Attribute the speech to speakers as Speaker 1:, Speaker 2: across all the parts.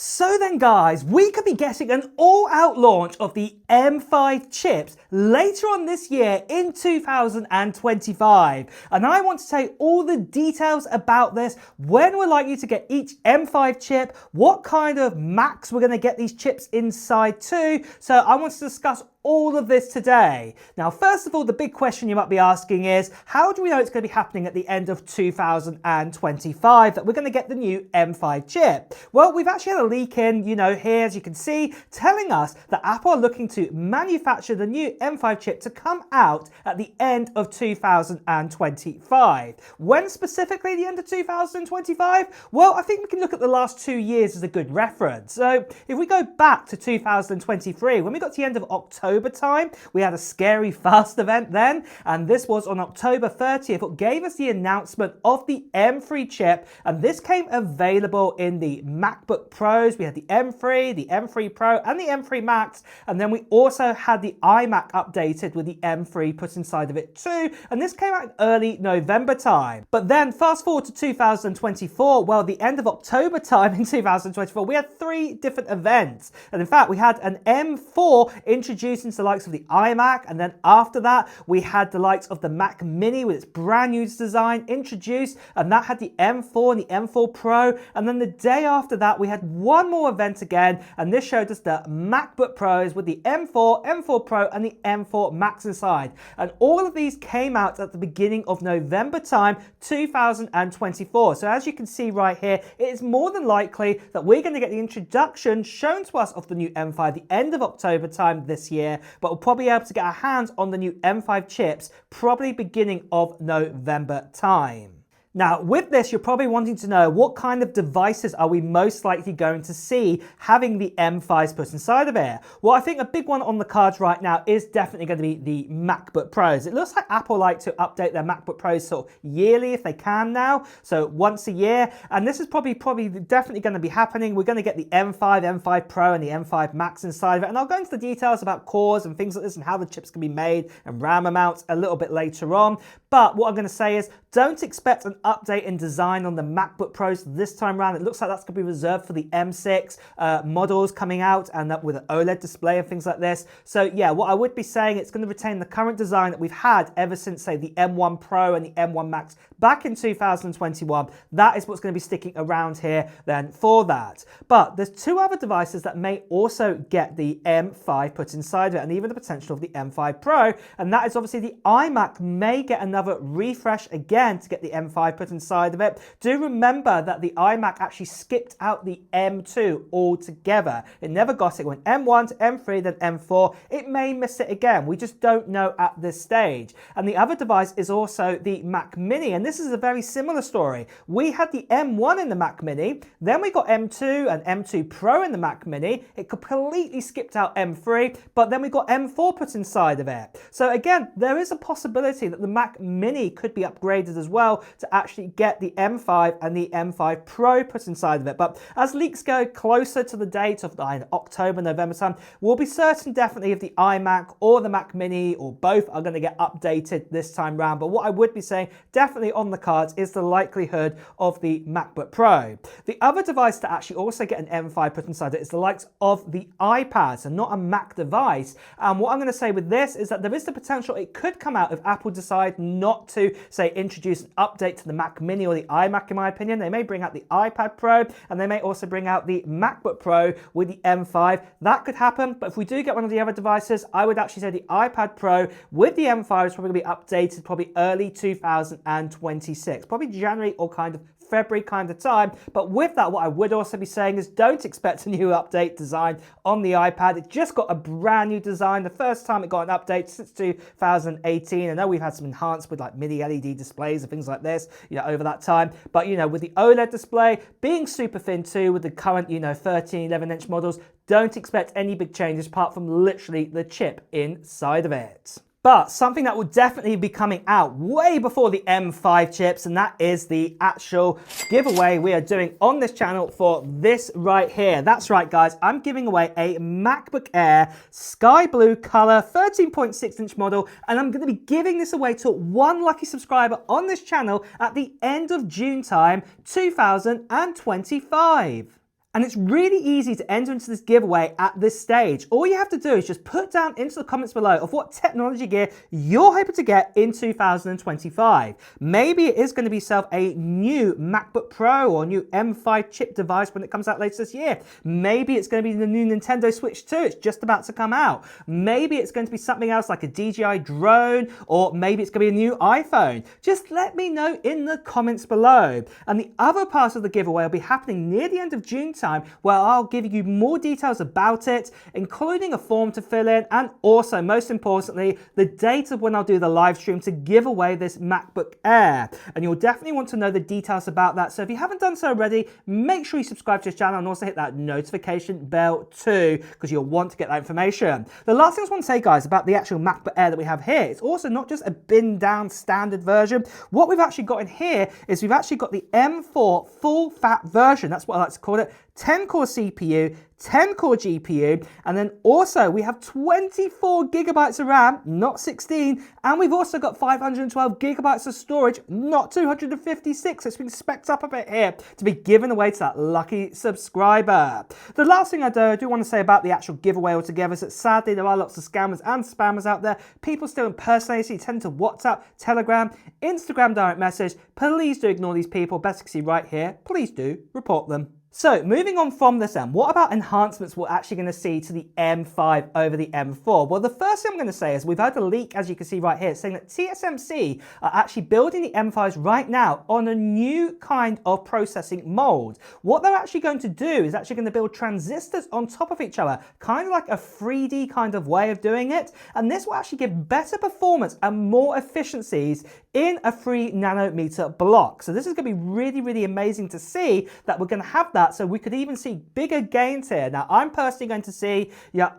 Speaker 1: So then guys, we could be getting an all-out launch of the M5 chips later on this year in 2025. And I want to tell you all the details about this, when we're likely to get each M5 chip, what kind of Macs we're going to get these chips inside too. So I want to discuss all of this today. Now, first of all, the big question you might be asking is, how do we know it's going to be happening at the end of 2025 that we're going to get the new M5 chip? Well, we've actually had a leak in, here, as you can see, telling us that Apple are looking to manufacture the new M5 chip to come out at the end of 2025. When specifically the end of 2025? Well, I think we can look at the last 2 years as a good reference. So if we go back to 2023, when we got to the end of October time, we had a scary fast event then, and this was on October 30th. It gave us the announcement of the M3 chip, and this came available in the MacBook Pros. We had the M3, the M3 Pro, and the M3 Max, and then we also had the iMac updated with the M3 put inside of it too, and this came out in early November time. But then fast forward to 2024, well, the end of October time in 2024, we had 3 different events, and in fact we had an M4 introduced into the likes of the iMac, and then after that we had the likes of the Mac Mini with its brand new design introduced, and that had the M4 and the M4 Pro, and then the day after that we had one more event again, and this showed us the MacBook Pros with the M4, M4 Pro, and the M4 Max inside, and all of these came out at the beginning of November time 2024. So as you can see right here, it is more than likely that we're going to get the introduction shown to us of the new M5 the end of October time this year, but we'll probably be able to get our hands on the new M5 chips probably beginning of November time. Now, with this, you're probably wanting to know what kind of devices are we most likely going to see having the M5s put inside of it? Well, I think a big one on the cards right now is definitely going to be the MacBook Pros. It looks like Apple like to update their MacBook Pros sort of yearly if they can now, so once a year, and this is probably definitely going to be happening. We're going to get the M5, M5 Pro, and the M5 Max inside of it, and I'll go into the details about cores and things like this and how the chips can be made and RAM amounts a little bit later on. But what I'm going to say is, don't expect an update in design on the MacBook Pros this time around. It looks like that's going to be reserved for the M6 models coming out, and that with an OLED display and things like this. So yeah, what I would be saying, it's going to retain the current design that we've had ever since, say, the M1 Pro and the M1 Max back in 2021. That is what's going to be sticking around here then for that. But there's 2 other devices that may also get the M5 put inside of it, and even the potential of the M5 Pro, and that is obviously the iMac may get another refresh again to get the M5 put inside of it. Do remember that the iMac actually skipped out the M2 altogether. It never got it. It went M1 to M3, then M4. It may miss it again. We just don't know at this stage. And the other device is also the Mac Mini, and this is a very similar story. We had the M1 in the Mac Mini, then we got M2 and M2 Pro in the Mac Mini. It completely skipped out M3, but then we got M4 put inside of it. So again, there is a possibility that the Mac Mini could be upgraded as well to actually get the M5 and the M5 Pro put inside of it. But as leaks go closer to the date of October, November time, we'll be certain definitely if the iMac or the Mac Mini or both are going to get updated this time round. But what I would be saying definitely on the cards is the likelihood of the MacBook Pro. The other device to actually also get an M5 put inside it is the likes of the iPad, so not a Mac device. And what I'm going to say with this is that there is the potential it could come out if Apple decide not to, say, introduce an update to the Mac Mini or the iMac, in my opinion. They may bring out the iPad Pro, and they may also bring out the MacBook Pro with the M5. That could happen, but if we do get one of the other devices, I would actually say the iPad Pro with the M5 is probably going to be updated probably early 2026, probably January or kind of February kind of time. But with that, what I would also be saying is don't expect a new update design on the iPad. It just got a brand new design. The first time it got an update since 2018. I know we've had some enhanced with like mini LED displays and things like this, over that time. But, with the OLED display being super thin too, with the current, 13, 11-inch models, don't expect any big changes apart from literally the chip inside of it. But something that will definitely be coming out way before the M5 chips, and that is the actual giveaway we are doing on this channel for this right here. That's right, guys. I'm giving away a MacBook Air sky blue color 13.6-inch model, and I'm going to be giving this away to one lucky subscriber on this channel at the end of June time 2025. And it's really easy to enter into this giveaway at this stage. All you have to do is just put down into the comments below of what technology gear you're hoping to get in 2025. Maybe it is going to be a new MacBook Pro or new M5 chip device when it comes out later this year. Maybe it's going to be the new Nintendo Switch 2. It's just about to come out. Maybe it's going to be something else like a DJI drone, or maybe it's going to be a new iPhone. Just let me know in the comments below. And the other part of the giveaway will be happening near the end of June time, where I'll give you more details about it, including a form to fill in, and also, most importantly, the date of when I'll do the live stream to give away this MacBook Air. And you'll definitely want to know the details about that. So if you haven't done so already, make sure you subscribe to this channel and also hit that notification bell too, because you'll want to get that information. The last thing I want to say, guys, about the actual MacBook Air that we have here, it's also not just a bin down standard version. What we've actually got in here is we've actually got the M4 full fat version. That's what I like to call it. 10-core CPU, 10-core GPU, and then also we have 24 gigabytes of RAM, not 16, and we've also got 512 gigabytes of storage, not 256. So it's been specced up a bit here to be given away to that lucky subscriber. The last thing I do want to say about the actual giveaway altogether is that sadly there are lots of scammers and spammers out there. People still impersonate you, tend to WhatsApp, Telegram, Instagram direct message. Please do ignore these people. Best you can see right here. Please do report them. So moving on from this then, what about enhancements we're actually going to see to the M5 over the M4? Well, the first thing I'm going to say is we've had a leak, as you can see right here, saying that TSMC are actually building the M5s right now on a new kind of processing mold. What they're actually going to do is actually going to build transistors on top of each other, kind of like a 3D kind of way of doing it. And this will actually give better performance and more efficiencies in a 3 nanometer block. So this is going to be really, really amazing to see that we're going to have that. So we could even see bigger gains here. Now, I'm personally going to see,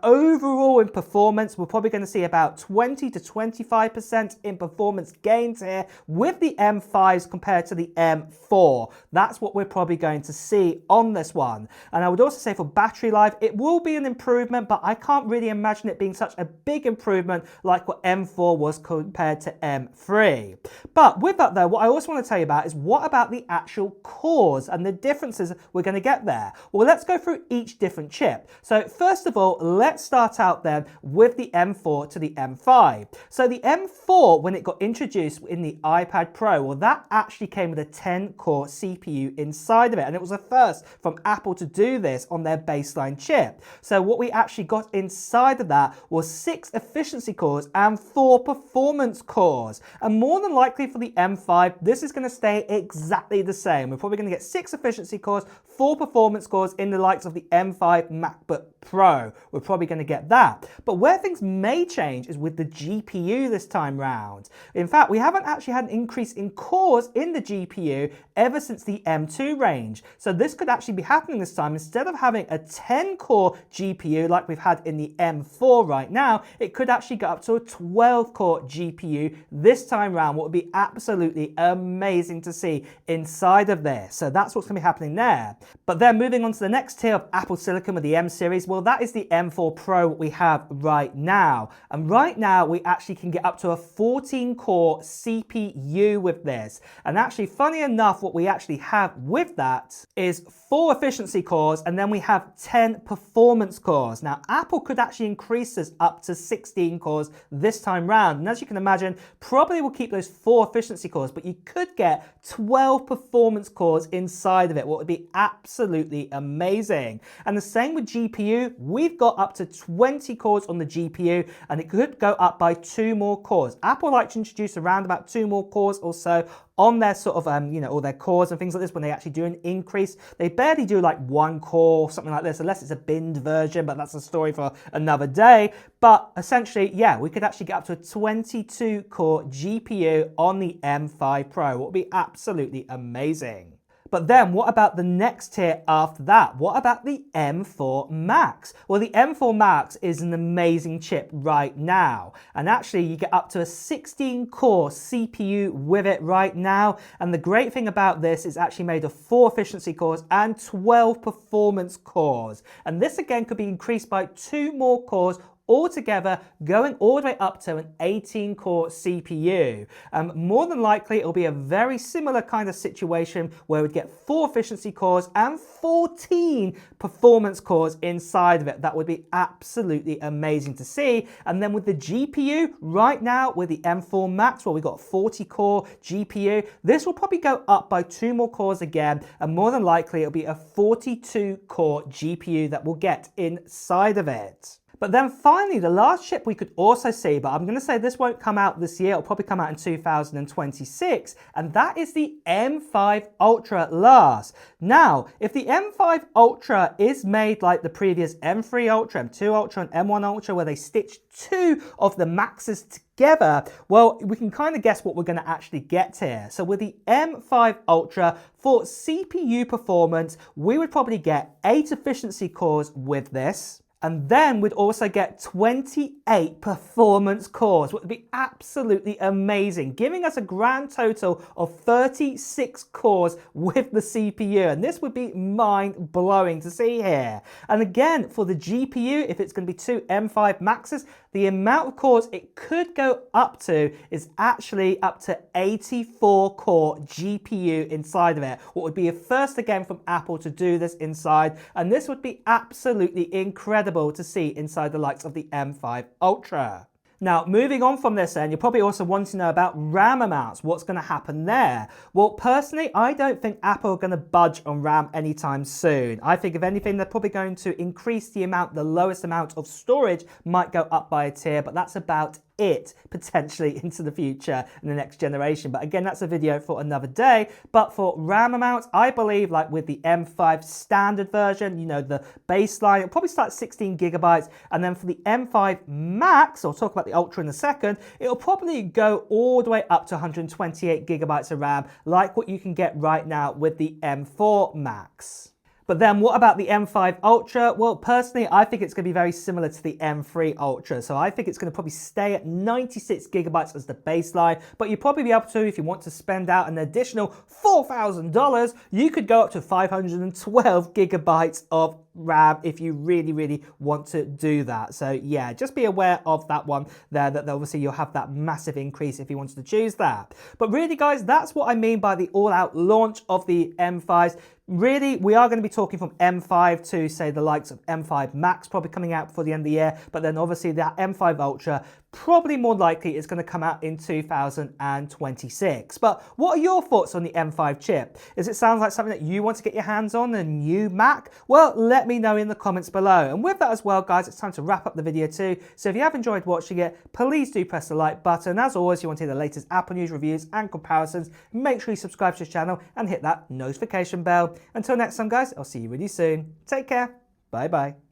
Speaker 1: overall in performance, we're probably going to see about 20 to 25% in performance gains here with the M5s compared to the M4. That's what we're probably going to see on this one. And I would also say for battery life, it will be an improvement, but I can't really imagine it being such a big improvement like what M4 was compared to M3. But with that though, what I also want to tell you about is what about the actual cores and the differences we're going to get there. Well, let's go through each different chip. So first of all, let's start out then with the M4 to the M5. So the M4, when it got introduced in the iPad Pro, well, that actually came with a 10-core CPU inside of it. And it was a first from Apple to do this on their baseline chip. So what we actually got inside of that was 6 efficiency cores and 4 performance cores. And more than likely for the M5, this is going to stay exactly the same. We're probably going to get 6 efficiency cores, 4 performance cores in the likes of the M5 MacBook Pro. We're probably going to get that. But where things may change is with the GPU this time round. In fact, we haven't actually had an increase in cores in the GPU ever since the M2 range. So this could actually be happening this time. Instead of having a 10-core GPU like we've had in the M4 right now, it could actually go up to a 12-core GPU this time round, what would be absolutely amazing to see inside of this. So that's what's going to be happening there. But then moving on to the next tier of Apple Silicon with the M series, well, that is the M4 Pro we have right now. And right now, we actually can get up to a 14-core CPU with this. And actually, funny enough, what we actually have with that is 4 efficiency cores, and then we have 10 performance cores. Now, Apple could actually increase this up to 16 cores this time round. And as you can imagine, probably will keep those 4 efficiency cores, but you could get 12 performance cores inside of it, what would be absolutely amazing. And the same with GPU, we've got up to 20 cores on the GPU, and it could go up by 2 more cores. Apple like to introduce around about 2 more cores or so on their sort of, all their cores and things like this. When they actually do an increase, they barely do like 1 core or something like this, unless it's a binned version, but that's a story for another day. But essentially, yeah, we could actually get up to a 22-core GPU on the M5 Pro, what would be absolutely amazing. But then what about the next tier after that? What about the M4 Max? Well, the M4 Max is an amazing chip right now. And actually, you get up to a 16-core CPU with it right now. And the great thing about this is actually made of 4 efficiency cores and 12 performance cores. And this again could be increased by 2 more cores altogether going all the way up to an 18-core CPU. More than likely, it'll be a very similar kind of situation where we'd get 4 efficiency cores and 14 performance cores inside of it. That would be absolutely amazing to see. And then with the GPU, right now with the M4 Max, well, we've got 40-core GPU. This will probably go up by 2 more cores again, and more than likely it'll be a 42-core GPU that we'll get inside of it. But then finally, the last chip we could also see, but I'm going to say this won't come out this year, it'll probably come out in 2026, and that is the M5 Ultra last. Now, if the M5 Ultra is made like the previous M3 Ultra, M2 Ultra, and M1 Ultra, where they stitched 2 of the Maxes together, well, we can kind of guess what we're going to actually get here. So with the M5 Ultra, for CPU performance, we would probably get 8 efficiency cores with this. And then we'd also get 28 performance cores, which would be absolutely amazing, giving us a grand total of 36 cores with the CPU. And this would be mind-blowing to see here. And again, for the GPU, if it's going to be 2 M5 Maxes, the amount of cores it could go up to is actually up to 84 core GPU inside of it. What would be a first again from Apple to do this inside. And this would be absolutely incredible to see inside the likes of the M5 Ultra. Now, moving on from this then, you probably also want to know about RAM amounts. What's going to happen there? Well, personally, I don't think Apple are going to budge on RAM anytime soon. I think if anything, they're probably going to increase the lowest amount of storage might go up by a tier, but that's about it potentially into the future in the next generation. But again, that's a video for another day. But for RAM amounts, I believe like with the M5 standard version, you know, the baseline, it'll probably start at 16 gigabytes. And then for the M5 Max, I'll talk about the Ultra in a second, it'll probably go all the way up to 128 gigabytes of RAM, like what you can get right now with the M4 Max. But then what about the M5 Ultra? Well, personally, I think it's going to be very similar to the M3 Ultra. So I think it's going to probably stay at 96 gigabytes as the baseline, but you'll probably be able to, if you want to spend out an additional $4,000, you could go up to 512 gigabytes of RAM if you really, really want to do that. So yeah, just be aware of that one there, that obviously you'll have that massive increase if you wanted to choose that. But really, guys, that's what I mean by the all-out launch of the M5s. Really, we are going to be talking from M5 to, say, the likes of M5 Max probably coming out before the end of the year, but then obviously that M5 Ultra probably more likely is going to come out in 2026. But what are your thoughts on the M5 chip? Does it sound like something that you want to get your hands on, a new Mac? Well, let me know in the comments below. And with that as well, guys, it's time to wrap up the video too. So if you have enjoyed watching it, please do press the like button. As always, if you want to hear the latest Apple news, reviews and comparisons, make sure you subscribe to this channel and hit that notification bell. Until next time, guys, I'll see you really soon. Take care. Bye-bye.